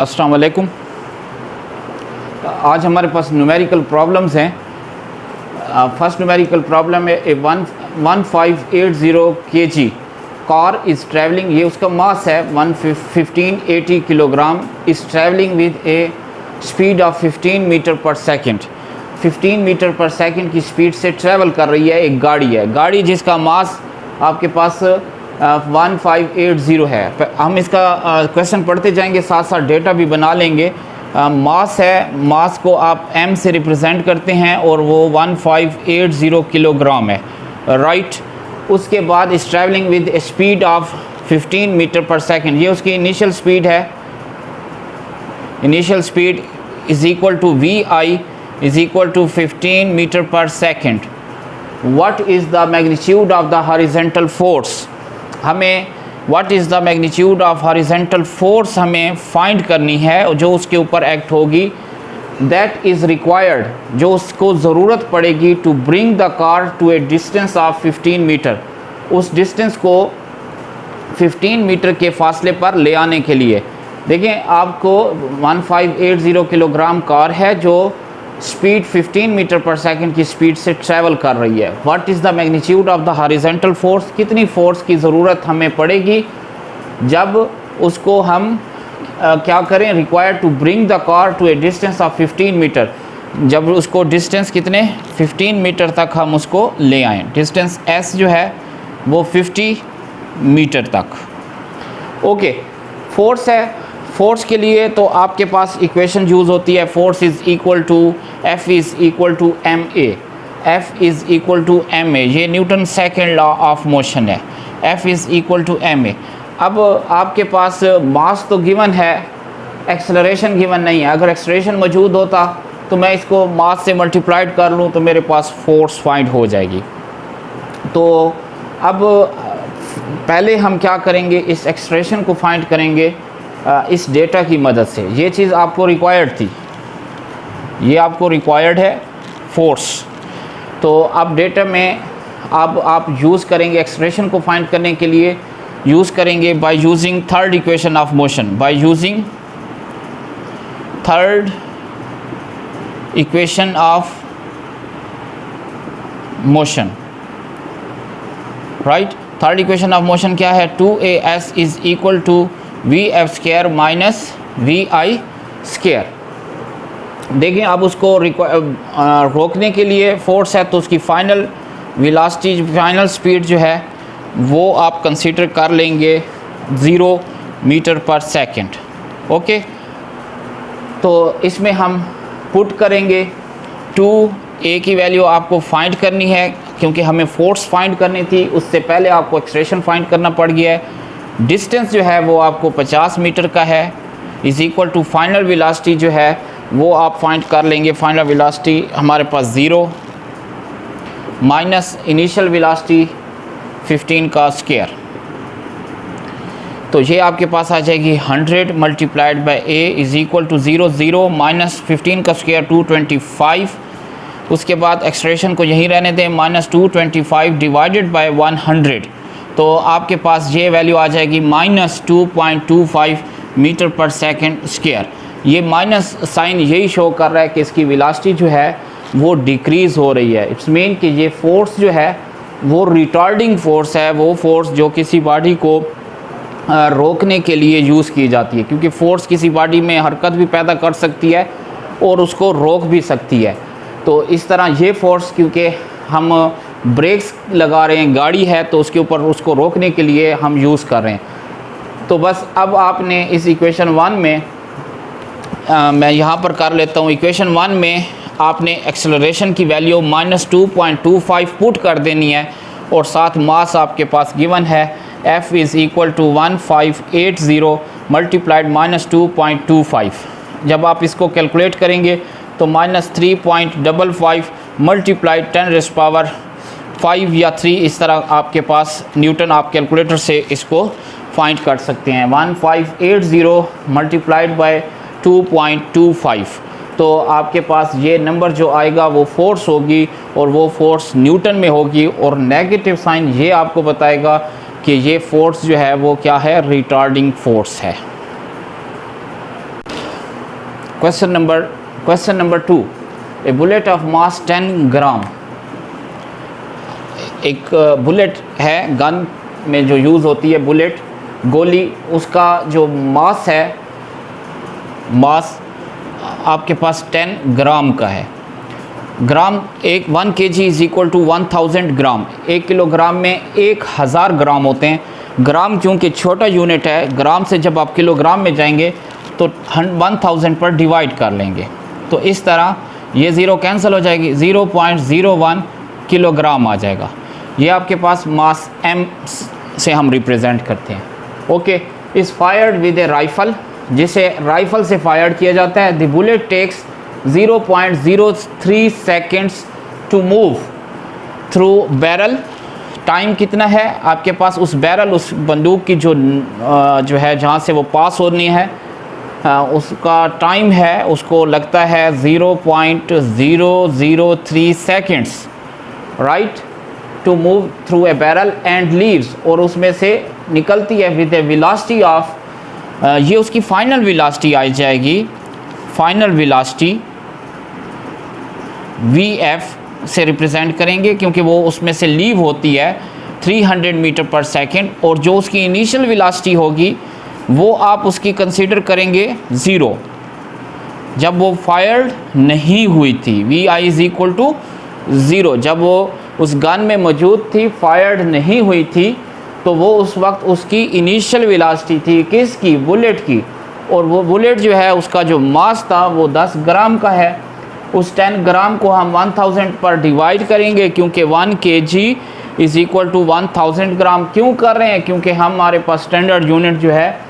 अस्सलाम वालेकुम। आज हमारे पास न्यूमेरिकल प्रॉब्लम्स हैं। फर्स्ट न्यूमेरिकल प्रॉब्लम है a 1580 kg car is travelling, ये उसका मास है 1580 kilogram, is travelling with a speed of 15 metre per second. 15 metre per second की स्पीड से ट्रैवल कर रही है एक गाड़ी है, गाड़ी जिसका मास आपके पास 1580 है। हम इसका क्वेश्चन पढ़ते जाएंगे, साथ साथ डेटा भी बना लेंगे। मास है, मास को आप m से रिप्रेजेंट करते हैं और वो 1580 किलोग्राम है, राइट। उसके बाद इस travelling with speed of 15 metre per second, ये उसकी इनिशियल स्पीड है। Initial speed is equal to vi is equal to 15 metre per second. What is the magnitude of the horizontal force, हमें what is the magnitude of horizontal force हमें find करनी है जो उसके ऊपर एक्ट होगी। That is required, जो उसको ज़रूरत पड़ेगी to bring the car to a distance of 15 metre, उस डिस्टेंस को 15 मीटर के फासले पर ले आने के लिए। देखें, आपको 1580 किलोग्राम कार है जो स्पीड 15 मीटर पर सेकंड की स्पीड से ट्रैवल कर रही है। What is the magnitude of the horizontal force, कितनी फोर्स की ज़रूरत हमें पड़ेगी जब उसको हम क्या करें, required to bring the car to a distance of 15 metre, जब उसको डिस्टेंस कितने 15 मीटर तक हम उसको ले आएँ। डिस्टेंस s जो है वो 50 मीटर तक। ओके, फोर्स है, फोर्स के लिए तो आपके पास इक्वेशन यूज़ होती है, force is equal to F is equal to ma, F is equal to ma, ये Newton second law of motion है, F is equal to ma। अब आपके पास मास तो गिवन है, एक्सेलरेशन गिवन नहीं है। अगर एक्सेलरेशन मौजूद होता तो मैं इसको मास से मल्टीप्लाइड कर लूँ तो मेरे पास फोर्स फाइंड हो जाएगी। तो अब पहले हम क्या करेंगे, इस एक्सेलरेशन को फाइंड करेंगे इस डेटा की मदद से। ये चीज़ आपको रिक्वायर्ड थी, ये आपको रिक्वायर्ड है फोर्स। तो अब डेटा में अब आप यूज़ करेंगे एक्सप्रेशन को फाइंड करने के लिए, यूज़ करेंगे by using third equation of motion, by using third equation of motion, right. Third equation of motion क्या है, 2as is equal to vf square minus vi square. देखिए, अब उसको रोकने के लिए फोर्स है तो उसकी फ़ाइनल वेलोसिटी, फाइनल स्पीड जो है वो आप कंसीडर कर लेंगे 0 मीटर पर सेकंड। ओके, तो इसमें हम पुट करेंगे 2a की वैल्यू आपको फाइंड करनी है, क्योंकि हमें फोर्स फाइंड करनी थी, उससे पहले आपको एक्सेलरेशन फाइंड करना पड़ गया है। डिस्टेंस जो है वो आपको 50 मीटर का है, is equal to final velocity जो है वो आप फाइंड कर लेंगे। फाइनल वेलोसिटी हमारे पास 0 माइनस इनिशियल वेलोसिटी 15 का स्क्वायर, तो ये आपके पास आ जाएगी 100 multiplied by a is equal to 0 0 minus 15 का स्क्वायर 225। उसके बाद एक्सप्रेशन को यहीं रहने दें, माइनस 225 डिवाइडेड बाय 100, तो आपके पास ये वैल्यू आ जाएगी minus 2.25 metre per second square. ये माइनस साइन यही शो कर रहा है कि इसकी वेलोसिटी जो है वो डिक्रीज़ हो रही है। इट्स मीन कि ये फोर्स जो है वो रिटार्डिंग फोर्स है, वो फोर्स जो किसी बॉडी को रोकने के लिए यूज़ की जाती है, क्योंकि फोर्स किसी बॉडी में हरकत भी पैदा कर सकती है और उसको रोक भी सकती है। तो इस तरह ये फोर्स, क्योंकि हम ब्रेक्स लगा रहे हैं, गाड़ी है तो उसके ऊपर उसको रोकने के लिए हम यूज़ कर रहे हैं। तो बस अब आपने इस इक्वेशन 1 में मैं यहाँ पर कर लेता हूँ, इक्वेशन 1 में आपने एक्सेलरेशन की वैल्यू माइनस 2.25 पुट कर देनी है और साथ मास आपके पास गिवन है F is equal to 1580 multiplied minus 2.25। जब आप इसको कैलकुलेट करेंगे तो माइनस 3.55 मल्टीप्लाइड 10⁵ या 3, इस तरह आपके पास न्यूटन, आप कैलकुलेटर से इसको फाइंड कर सकते हैं। 1580 मल्टीप्लाइड बाय 2.25, तो आपके पास ये नंबर जो आएगा वो फोर्स होगी और वो फोर्स न्यूटन में होगी, और नेगेटिव साइन ये आपको बताएगा कि ये फोर्स जो है वो क्या है, रिटार्डिंग फोर्स है। Question number 2, A bullet of mass 10 ग्राम। एक बुलेट है, गन में जो यूज़ होती है बुलेट, गोली, उसका जो मास है, मास आपके पास 10 ग्राम का है। Gram 1 kg is equal to 1000 gram. 1 kilogram में 1000 ग्राम होते हैं। ग्राम चूँकि छोटा यूनिट है, ग्राम से जब आप किलोग्राम में जाएंगे तो 1000 पर डिवाइड कर लेंगे, तो इस तरह ये ज़ीरो कैंसिल हो जाएगी, 0.01 किलोग्राम आ जाएगा। ये आपके पास मास m से हम रिप्रेजेंट करते हैं। Okay, is fired with a rifle, जिसे राइफ़ल से फायर किया जाता है। The bullet takes 0.03 seconds to move through barrel. Time कितना है आपके पास उस बैरल, उस बंदूक की जो है जहाँ से वो पास होनी है, उसका टाइम है, उसको लगता है 0.003 seconds, right, to move through a barrel and leaves, और उसमें से निकलती है विद ए वेलोसिटी ऑफ, ये उसकी फाइनल वेलोसिटी आ जाएगी, फाइनल वेलोसिटी VF से रिप्रेजेंट करेंगे क्योंकि वो उसमें से लीव होती है 300 मीटर पर सेकेंड, और जो उसकी इनिशियल वेलोसिटी होगी वो आप उसकी कंसीडर करेंगे 0, जब वो फायर्ड नहीं हुई थी। VI इज़ इक्वल टू 0, जब वो उस गन में मौजूद थी, फायर्ड नहीं हुई थी, तो वो उस वक्त उसकी इनिशियल वेलोसिटी थी किसकी, बुलेट की, और वो बुलेट जो है उसका जो मास था वो 10 ग्राम का है। उस 10 ग्राम को हम 1000 पर डिवाइड करेंगे क्योंकि 1 kg इज़ इक्वल टू 1000 ग्राम। क्यों कर रहे हैं, क्योंकि हमारे पास स्टैंडर्ड यूनिट जो है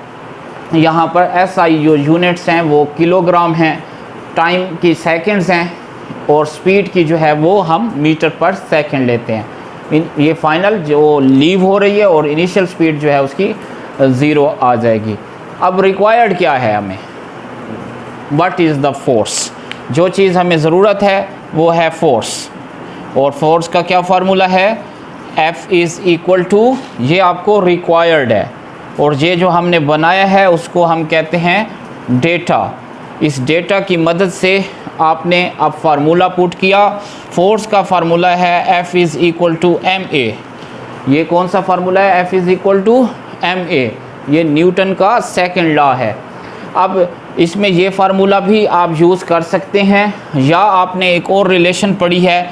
यहाँ पर SI जो यूनिट्स हैं वो किलोग्राम हैं, टाइम की सेकंड्स हैं, और स्पीड की जो है वो हम मीटर पर सेकंड लेते हैं। ये फाइनल जो लीव हो रही है और इनिशियल स्पीड जो है उसकी 0 आ जाएगी। अब रिक्वायर्ड क्या है हमें, व्हाट इज़ द फोर्स, जो चीज़ हमें ज़रूरत है वो है फोर्स, और फोर्स का क्या फार्मूला है, F इज़ इक्वल टू, ये आपको रिक्वायर्ड है, और ये जो हमने बनाया है उसको हम कहते हैं डेटा। इस डेटा की मदद से आपने अब फार्मूला पुट किया। फोर्स का फार्मूला है F is equal to ma। ये कौन सा फार्मूला है, F is equal to ma, ये न्यूटन का सेकंड लॉ है। अब इसमें ये फार्मूला भी आप यूज़ कर सकते हैं, या आपने एक और रिलेशन पढ़ी है,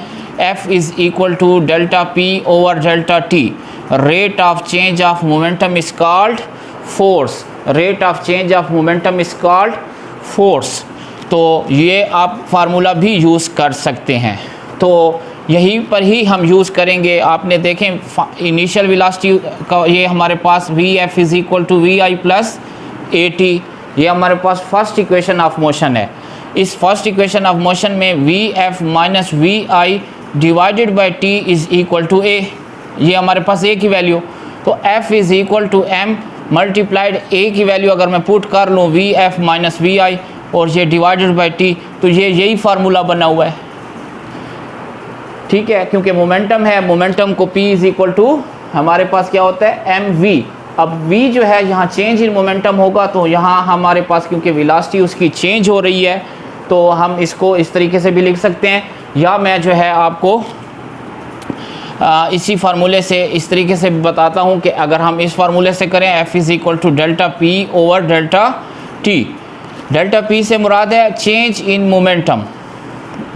F is equal to delta P over delta T, rate of change of momentum is called force, rate of change of momentum is called force. तो ये आप फार्मूला भी यूज़ कर सकते हैं, तो यहीं पर ही हम यूज़ करेंगे। आपने देखें इनिशियल वेलोसिटी का ये हमारे पास VF is equal to VI plus AT, ये हमारे पास फर्स्ट इक्वेशन ऑफ मोशन है। इस फर्स्ट इक्वेशन ऑफ मोशन में VF minus VI divided by T is equal to A, ये हमारे पास A की वैल्यू, तो F is equal to M multiplied A की वैल्यू अगर मैं पुट कर लूँ VF माइनस VI और ये डिवाइडेड बाई T, तो ये यही फार्मूला बना हुआ है, ठीक है, क्योंकि मोमेंटम है, मोमेंटम को P इज़ इक्वल टू हमारे पास क्या होता है mv। अब v जो है यहाँ चेंज इन मोमेंटम होगा, तो यहाँ हमारे पास क्योंकि वेलोसिटी उसकी चेंज हो रही है, तो हम इसको इस तरीके से भी लिख सकते हैं, या मैं जो है आपको इसी फार्मूले से इस तरीके से बताता हूँ कि अगर हम इस फार्मूले से करें F is equal to delta P over delta T। Delta P से मुराद है चेंज इन मोमेंटम,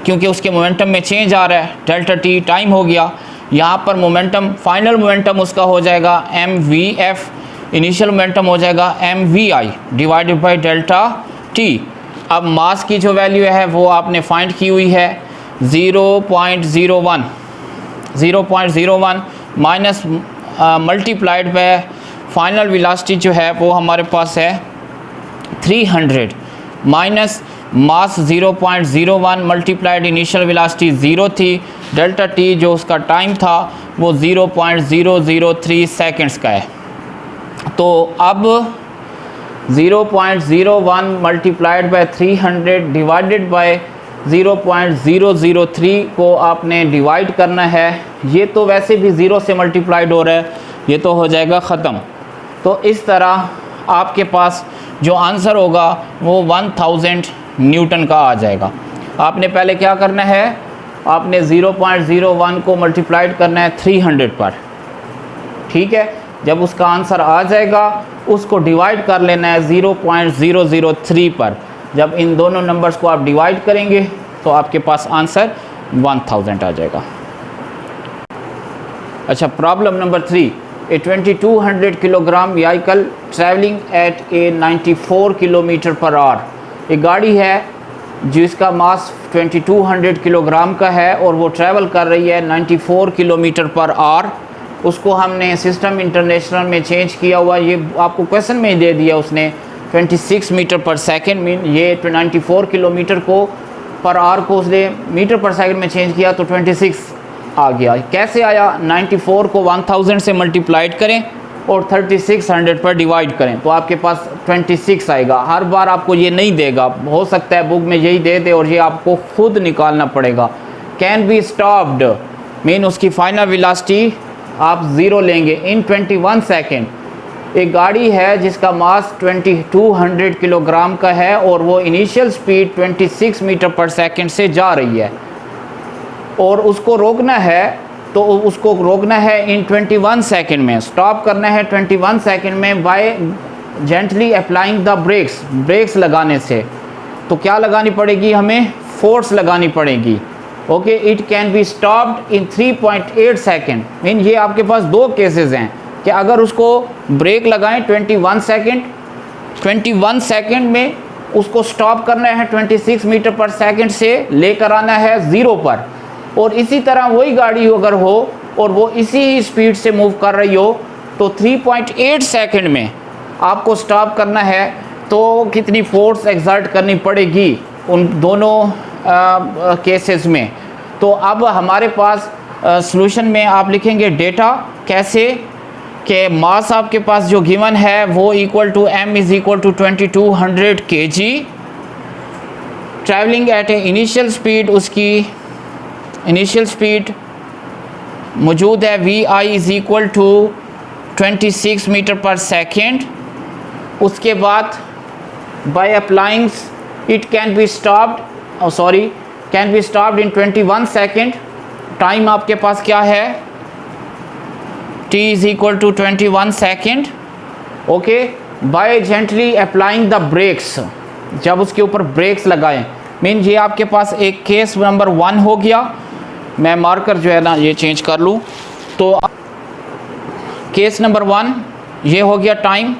क्योंकि उसके मोमेंटम में चेंज आ रहा है। डेल्टा T टाइम हो गया, यहाँ पर मोमेंटम फाइनल मोमेंटम उसका हो जाएगा mvf, इनिशियल मोमेंटम हो जाएगा mvi divided by delta T। अब मास की जो वैल्यू है वो आपने फाइंड की हुई है 0.01 minus multiplied by final velocity जो है वो हमारे पास है 300 minus mass 0.01 multiplied initial velocity 0 थी, डेल्टा T जो उसका टाइम था वो 0.003 सेकेंड्स का है। तो अब 0.01 मल्टीप्लाइड बाय 300 डिवाइडेड बाय 0.003 को आपने डिवाइड करना है। ये तो वैसे भी 0 से मल्टीप्लाइड हो रहा है, ये तो हो जाएगा ख़त्म। तो इस तरह आपके पास जो आंसर होगा वो 1000 न्यूटन का आ जाएगा। आपने पहले क्या करना है, आपने 0.01 को मल्टीप्लाइड करना है 300 पर, ठीक है। जब उसका आंसर आ जाएगा उसको डिवाइड कर लेना है 0.003 पर। जब इन दोनों नंबर्स को आप डिवाइड करेंगे तो आपके पास आंसर 1000 आ जाएगा। अच्छा, problem number 3, A 2200 kilogram vehicle travelling at A 94 kilometre per hour. एक गाड़ी है जिसका मास 2200 किलोग्राम का है और वो ट्रैवल कर रही है 94 किलोमीटर पर आवर। उसको हमने सिस्टम इंटरनेशनल में चेंज किया हुआ, ये आपको क्वेश्चन में ही दे दिया उसने, 26 मीटर पर सेकंड में। ये 94 किलोमीटर को पर आवर को उसने मीटर पर सेकंड में चेंज किया तो 26 आ गया। कैसे आया, 94 को 1000 से मल्टीप्लाइड करें और 3600 पर डिवाइड करें तो आपके पास 26 आएगा। हर बार आपको ये नहीं देगा, हो सकता है बुक में यही दे दे और ये आपको खुद निकालना पड़ेगा। कैन बी स्टॉप्ड मीन उसकी फाइनल वेलोसिटी आप 0 लेंगे इन 21 सेकेंड। एक गाड़ी है जिसका मास 2200 किलोग्राम का है और वो initial speed 26 metre per second से जा रही है और उसको रोकना है, तो उसको रोकना है इन 21 सेकंड में, स्टॉप करना है 21 सेकंड में by gently applying the brakes, brakes लगाने से। तो क्या लगानी पड़ेगी, हमें फोर्स लगानी पड़ेगी। Okay, it can be stopped in 3.8 second. Mean ये आपके पास दो केसेस हैं कि अगर उसको ब्रेक लगाएं 21 सेकंड में उसको स्टॉप करना है 26 मीटर पर सेकंड से लेकर आना है 0 पर, और इसी तरह वही गाड़ी अगर हो और वो इसी ही स्पीड से मूव कर रही हो तो 3.8 सेकंड में आपको स्टॉप करना है। तो कितनी फोर्स एक्सर्ट करनी पड़ेगी उन दोनों केसेस में। तो अब हमारे पास सॉल्यूशन में आप लिखेंगे डेटा कैसे कि मास आपके पास जो गिवन है वो equal to m is equal to 2200 kg, travelling at a initial speed, उसकी इनिशियल स्पीड मौजूद है vi is equal to 26 metre per second. उसके बाद by applying it can be stopped, can be stopped in 21 सेकेंड। Time आपके पास क्या है, t is equal to 21 second. Okay, by gently applying the brakes, जब उसके ऊपर ब्रेक्स लगाएं। मीन ये आपके पास एक केस नंबर 1 हो गया। मैं मार्कर जो है ना ये चेंज कर लूँ, तो केस नंबर 1 ये हो गया time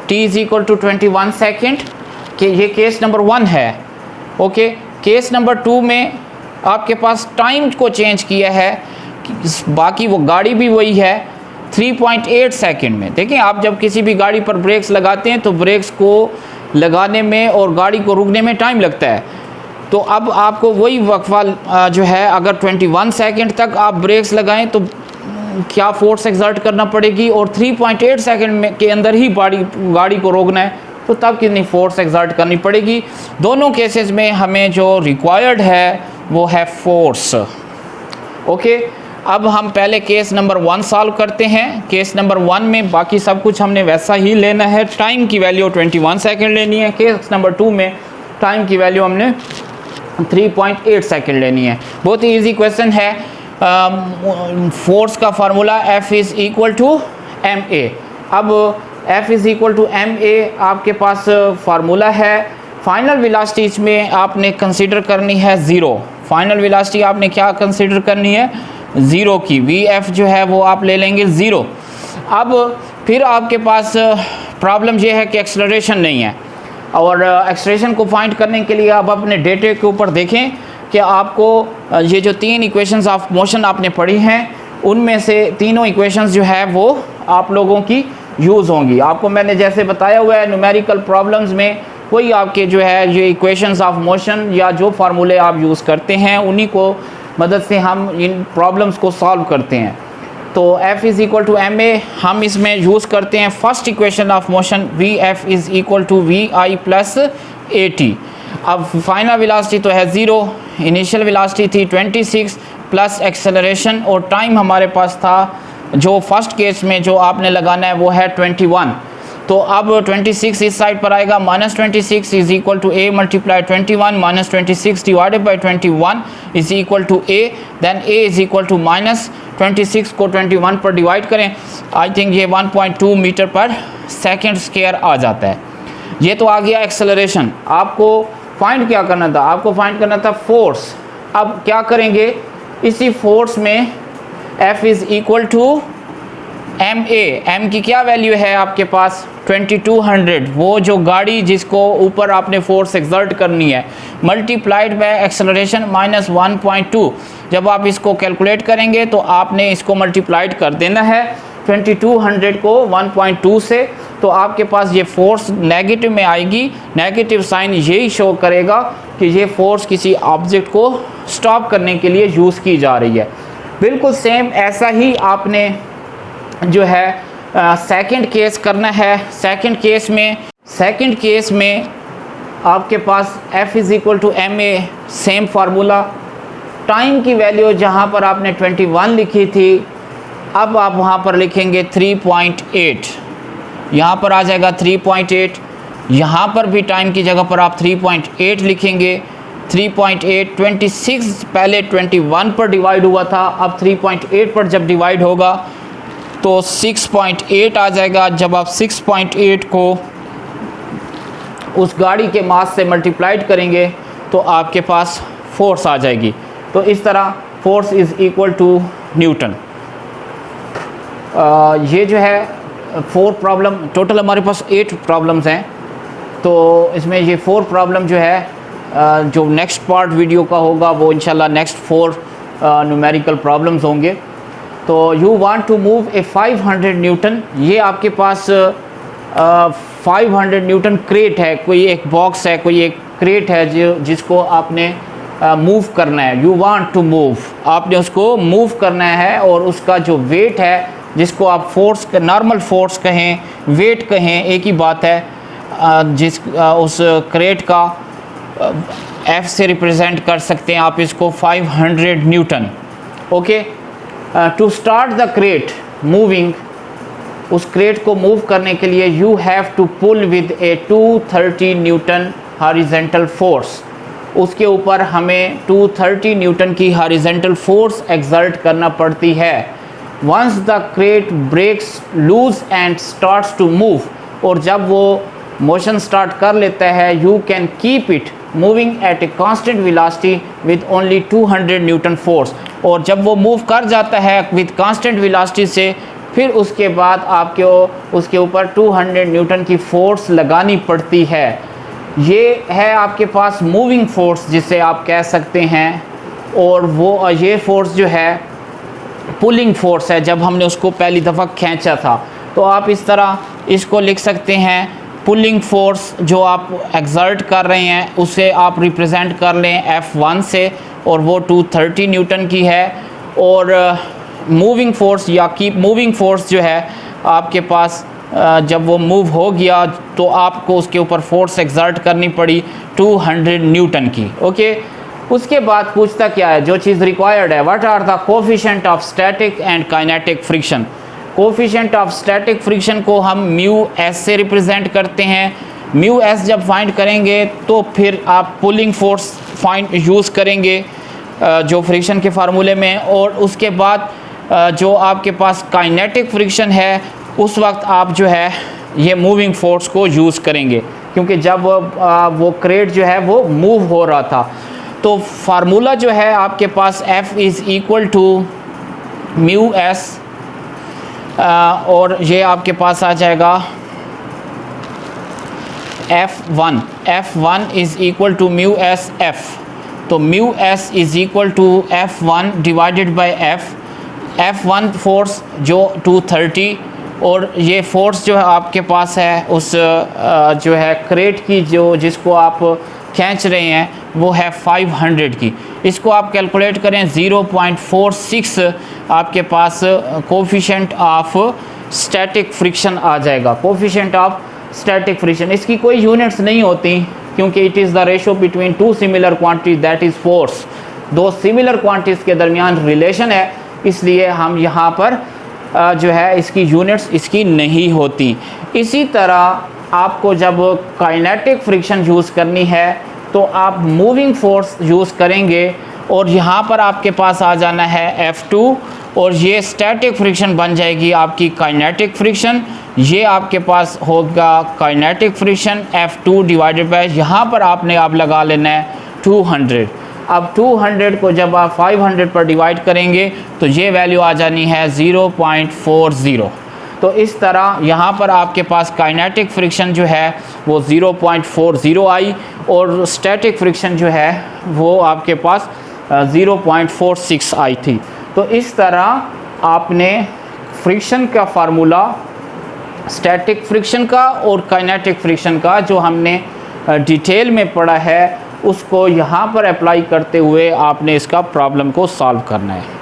t is equal to 21 second, कि ये केस नंबर 1 है। ओके, केस नंबर 2 में आपके पास टाइम को चेंज किया है, बाकी वो गाड़ी भी वही है 3.8 सेकंड में। देखिए, आप जब किसी भी गाड़ी पर ब्रेक्स लगाते हैं तो ब्रेक्स को लगाने में और गाड़ी को रुकने में टाइम लगता है। तो अब आपको वही वक्फा जो है, अगर 21 सेकंड तक आप ब्रेक्स लगाएं तो क्या फोर्स एक्सर्ट करना पड़ेगी, और 3.8 सेकंड में के अंदर ही गाड़ी को रोकना है तो तब कितनी फोर्स एक्सर्ट करनी पड़ेगी। दोनों केसेस में हमें जो रिक्वायर्ड है वो है फोर्स। ओके, अब हम पहले केस नंबर 1 सॉल्व करते हैं। केस नंबर 1 में बाकी सब कुछ हमने वैसा ही लेना है, टाइम की वैल्यू 21 सेकंड लेनी है। केस नंबर 2 में टाइम की वैल्यू हमने 3.8 सेकंड लेनी है। बहुत ही ईजी क्वेश्चन है। फोर्स का formula F is equal to ma। अब F is equal to ma आपके पास फार्मूला है। फाइनल वेलोसिटी में आपने कंसीडर करनी है 0। फाइनल वेलोसिटी आपने क्या कंसीडर करनी है, 0 की। Vf जो है वो आप ले लेंगे 0। अब फिर आपके पास प्रॉब्लम ये है कि एक्सेलरेशन नहीं है, और एक्सेलरेशन को फाइंड करने के लिए आप अपने डेटे के ऊपर देखें कि आपको ये जो 3 इक्वेशंस ऑफ मोशन आपने पढ़ी हैं उनमें से तीनों इक्वेशंस जो है वो आप लोगों की यूज़ होंगी। आपको मैंने जैसे बताया हुआ है न्यूमेरिकल प्रॉब्लम्स में वही आपके जो है ये इक्वेशंस ऑफ मोशन या जो फार्मूले आप यूज़ करते हैं उन्हीं को मदद से हम इन प्रॉब्लम्स को सॉल्व करते हैं। तो F is equal to ma हम इसमें यूज़ करते हैं first equation of motion Vf is equal to Vi plus at। अब फाइनल वेलोसिटी तो है 0, इनिशियल वेलोसिटी थी 26 प्लस एक्सेलरेशन, और टाइम हमारे पास था जो फर्स्ट केस में जो आपने लगाना है वो है 21। तो अब 26 इस साइड पर आएगा, -26 is equal to a multiply 21, -26 divided by 21 is equal to a, then a is equal to -26 को 21 पर डिवाइड करें, आई थिंक ये 1.2 मीटर पर सेकेंड स्क्वायर आ जाता है। ये तो आ गया एक्सेलरेशन। आपको फाइंड क्या करना था? आपको फाइंड करना था फोर्स। अब क्या करेंगे, इसी फोर्स में F is equal to m की क्या वैल्यू है आपके पास? 2200, वो जो गाड़ी जिसको ऊपर आपने फोर्स एक्सर्ट करनी है, मल्टीप्लाइड बाय एक्सेलरेशन -1.2। जब आप इसको कैलकुलेट करेंगे तो आपने इसको मल्टीप्लाइड कर देना है 2200 को 1.2 से, तो आपके पास ये फोर्स नेगेटिव में आएगी। नेगेटिव साइन यही शो करेगा कि ये फोर्स किसी ऑब्जेक्ट को स्टॉप करने के लिए यूज़ की जा रही है। बिल्कुल सेम ऐसा ही आपने जो है सेकंड केस करना है। सेकंड केस में आपके पास F is equal to ma, same formula. Time की वैल्यू जहाँ पर आपने 21 लिखी थी, अब आप वहाँ पर लिखेंगे 3.8, यहाँ पर आ जाएगा 3.8। यहाँ पर भी टाइम की जगह पर आप 3.8 लिखेंगे। 3.8, 26 पहले 21 पर डिवाइड हुआ था, अब 3.8 पर जब डिवाइड होगा तो 6.8 आ जाएगा। जब आप 6.8 को उस गाड़ी के मास से मल्टीप्लाइड करेंगे तो आपके पास फोर्स आ जाएगी। तो इस तरह force is equal to Newton. ये जो है 4 प्रॉब्लम, टोटल हमारे पास 8 प्रॉब्लम्स हैं। तो इसमें ये 4 प्रॉब्लम जो है जो नेक्स्ट पार्ट वीडियो का होगा वो इंशाल्लाह नेक्स्ट 4 न्यूमेरिकल प्रॉब्लम्स होंगे। तो you want to move a 500 Newton, ये आपके पास 500 न्यूटन क्रेट है, कोई एक बॉक्स है, कोई एक क्रेट है जिसको आपने मूव करना है। यू वांट टू मूव, आपने उसको मूव करना है और उसका जो वेट है, जिसको आप फोर्स, नॉर्मल फोर्स कहें, वेट कहें, एक ही बात है, उस क्रेट का F से रिप्रेजेंट कर सकते हैं आप इसको 500 Newton. Okay, to start the crate moving, उस क्रेट को मूव करने के लिए you have to pull with a 230 Newton horizontal force. उसके ऊपर हमें 230 न्यूटन की हॉरिजॉन्टल फोर्स एक्सर्ट करना पड़ती है। Once the crate breaks loose and starts to move, और जब वो मोशन स्टार्ट कर लेता है, you can keep it moving at a constant velocity with only 200 Newton force. और जब वो मूव कर जाता है विद कांस्टेंट वेलोसिटी से, फिर उसके बाद आपको उसके ऊपर 200 न्यूटन की फोर्स लगानी पड़ती है। ये है आपके पास मूविंग फोर्स जिसे आप कह सकते हैं। और वो ये फोर्स जो है पुलिंग फोर्स है, जब हमने उसको पहली दफ़ा खींचा था। तो आप इस तरह इसको लिख सकते हैं, पुलिंग फोर्स जो आप एक्सर्ट कर रहे हैं उसे आप रिप्रेजेंट कर लें F1 से, और वो 230 न्यूटन की है। और मूविंग फोर्स या कीप मूविंग फोर्स जो है आपके पास जब वो मूव हो गया तो आपको उसके ऊपर फोर्स एक्सर्ट करनी पड़ी 200 न्यूटन की। ओके, उसके बाद पूछता क्या है, जो चीज़ रिक्वायर्ड है, what are the coefficient of static and kinetic friction. Coefficient of static friction को हम म्यू एस से रिप्रेजेंट करते हैं। म्यू एस जब फाइंड करेंगे तो फिर आप पुलिंग फोर्स फाइंड यूज़ करेंगे जो फ्रिक्शन के फार्मूले में। और उसके बाद जो आपके पास काइनेटिक फ्रिक्शन है, उस वक्त आप जो है ये मूविंग फोर्स को यूज़ करेंगे, क्योंकि जब वो क्रेट जो है वो मूव हो रहा था। तो फार्मूला जो है आपके पास F is equal to mu S, और ये आपके पास आ जाएगा F1 is equal to mu S F। तो mu S is equal to F1 divided by F1 force जो 230, और ये फोर्स जो है आपके पास है उस जो है क्रेट की, जो जिसको आप खींच रहे हैं, वो है 500 की। इसको आप कैलकुलेट करें 0.46 आपके पास कोफिशिएंट ऑफ स्टैटिक फ्रिक्शन आ जाएगा। कोफिशिएंट ऑफ स्टैटिक फ्रिक्शन, इसकी कोई यूनिट्स नहीं होती, क्योंकि it is the ratio between two similar quantities, that is force. दो सिमिलर क्वांटिटीज़ के दरमियान रिलेशन है, इसलिए हम यहाँ पर जो है इसकी यूनिट्स इसकी नहीं होती। इसी तरह आपको जब काइनेटिक फ्रिक्शन यूज़ करनी है तो आप मूविंग फोर्स यूज़ करेंगे और यहाँ पर आपके पास आ जाना है F2 और ये स्टैटिक फ्रिक्शन बन जाएगी आपकी काइनेटिक फ्रिक्शन। ये आपके पास होगा kinetic friction F2 divided by यहाँ पर आपने आप लगा लेना है 200। अब 200 को जब आप 500 पर डिवाइड करेंगे तो ये वैल्यू आ जानी है 0.40। तो इस तरह यहाँ पर आपके पास काइनेटिक फ्रिक्शन जो है वो 0.40 आई और स्टैटिक फ्रिक्शन जो है वो आपके पास 0.46 आई थी। तो इस तरह आपने फ्रिक्शन का फार्मूला स्टैटिक फ्रिक्शन का और काइनेटिक फ्रिक्शन का जो हमने डिटेल में पढ़ा है उसको यहाँ पर अप्लाई करते हुए आपने इसका प्रॉब्लम को सॉल्व करना है।